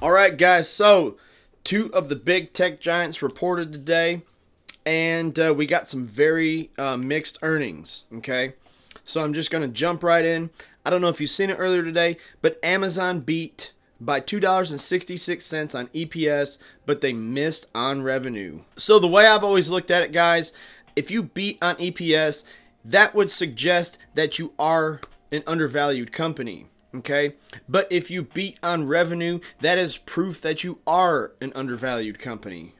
All right, guys, so two of the big tech giants reported today, and we got some very mixed earnings, okay? So I'm just going to jump right in. I don't know if you've seen it earlier today, but Amazon beat by $2.66 on EPS, but they missed on revenue. So the way I've always looked at it, guys, if you beat on EPS, that would suggest that you are an undervalued company. Okay, but if you beat on revenue, that is proof that you are an undervalued company.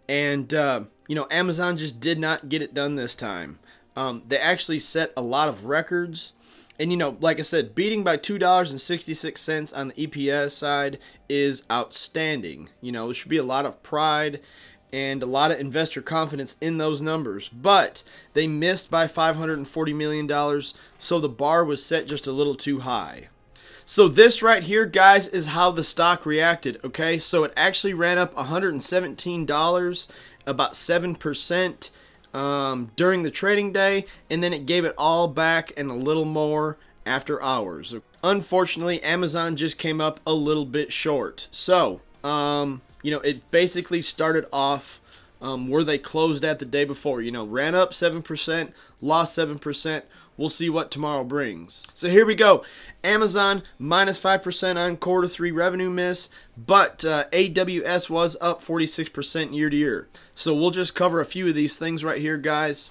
And, you know, Amazon just did not get it done this time. They actually set a lot of records. And, you know, like I said, beating by $2.66 on the EPS side is outstanding. You know, there should be a lot of pride and a lot of investor confidence in those numbers. But they missed by $540 million, so the bar was set just a little too high. So this right here, guys, is how the stock reacted, okay? So it actually ran up $117, about 7% during the trading day, and then it gave it all back and a little more after hours. Unfortunately, Amazon just came up a little bit short. So, you know, it basically started off where they closed at the day before. You know, ran up 7%, lost 7%. We'll see what tomorrow brings. So here we go. Amazon minus 5% on quarter 3 revenue miss, but AWS was up 46% year to year. So we'll just cover a few of these things right here, guys.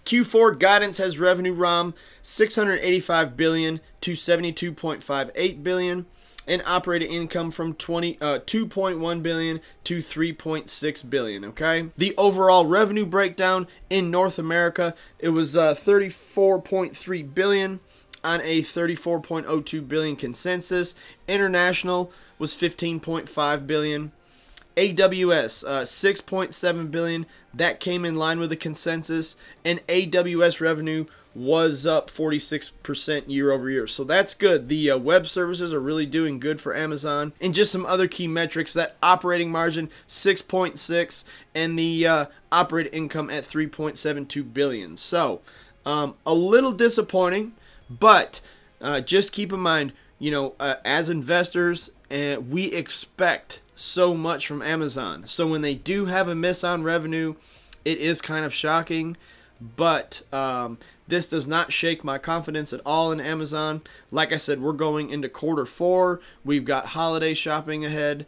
Q4 guidance has revenue ROM $685 billion to $72.58 billion. And operating income from $2.1 billion to $3.6 billion, okay? The overall revenue breakdown in North America, it was $34.3 billion on a $34.02 billion consensus. International was $15.5 billion. AWS, $6.7 billion. That came in line with the consensus. And AWS revenue was up 46% year over year. So that's good. The web services are really doing good for Amazon. And just some other key metrics, that operating margin 6.6 and the operating income at 3.72 billion. So a little disappointing, but just keep in mind, you know, as investors, we expect so much from Amazon. So when they do have a miss on revenue, it is kind of shocking, but this does not shake my confidence at all in Amazon. Like I said, we're going into quarter 4. We've got holiday shopping ahead.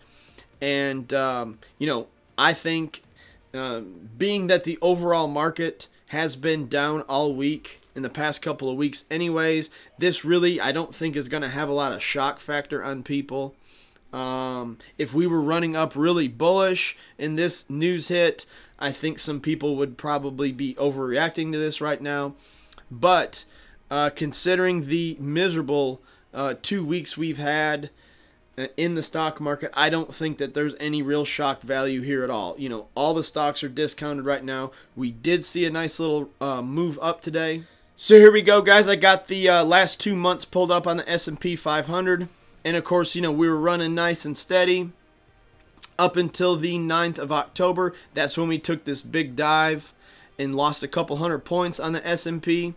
And, you know, I think being that the overall market has been down all week in the past couple of weeks anyways, this really, I don't think is going to have a lot of shock factor on people. If we were running up really bullish and this news hit, I think some people would probably be overreacting to this right now. But considering the miserable 2 weeks we've had in the stock market, I don't think that there's any real shock value here at all. You know, all the stocks are discounted right now. We did see a nice little move up today. So here we go, guys. I got the last 2 months pulled up on the S&P 500. And, of course, you know, we were running nice and steady up until the 9th of October. That's when we took this big dive and lost a couple hundred points on the S&P.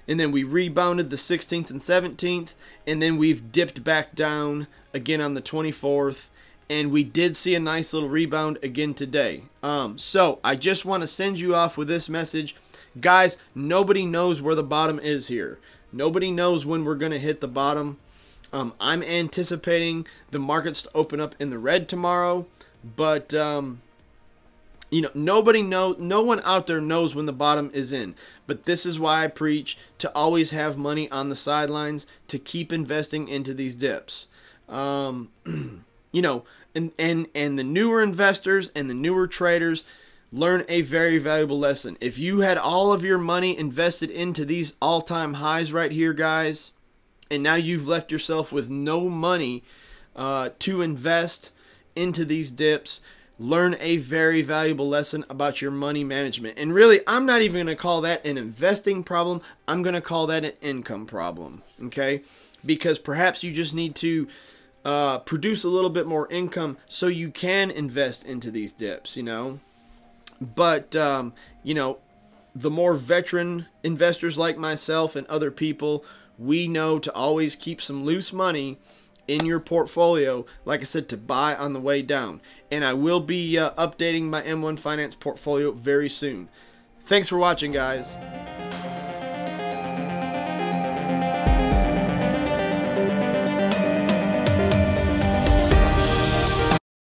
And then we rebounded the 16th and 17th. And then we've dipped back down again on the 24th. And we did see a nice little rebound again today. So I just want to send you off with this message. Guys, nobody knows where the bottom is here. Nobody knows when we're going to hit the bottom. I'm anticipating the markets to open up in the red tomorrow, but you know, no one out there knows when the bottom is in. But this is why I preach to always have money on the sidelines to keep investing into these dips. You know, and the newer investors and the newer traders learn a very valuable lesson. If you had all of your money invested into these all-time highs right here, guys, and now you've left yourself with no money to invest into these dips, learn a very valuable lesson about your money management. And really, I'm not even going to call that an investing problem. I'm going to call that an income problem, okay? Because perhaps you just need to produce a little bit more income so you can invest into these dips, you know? But, you know, the more veteran investors like myself and other people, we know to always keep some loose money in your portfolio, like I said, to buy on the way down. And I will be updating my M1 Finance portfolio very soon. Thanks for watching, guys.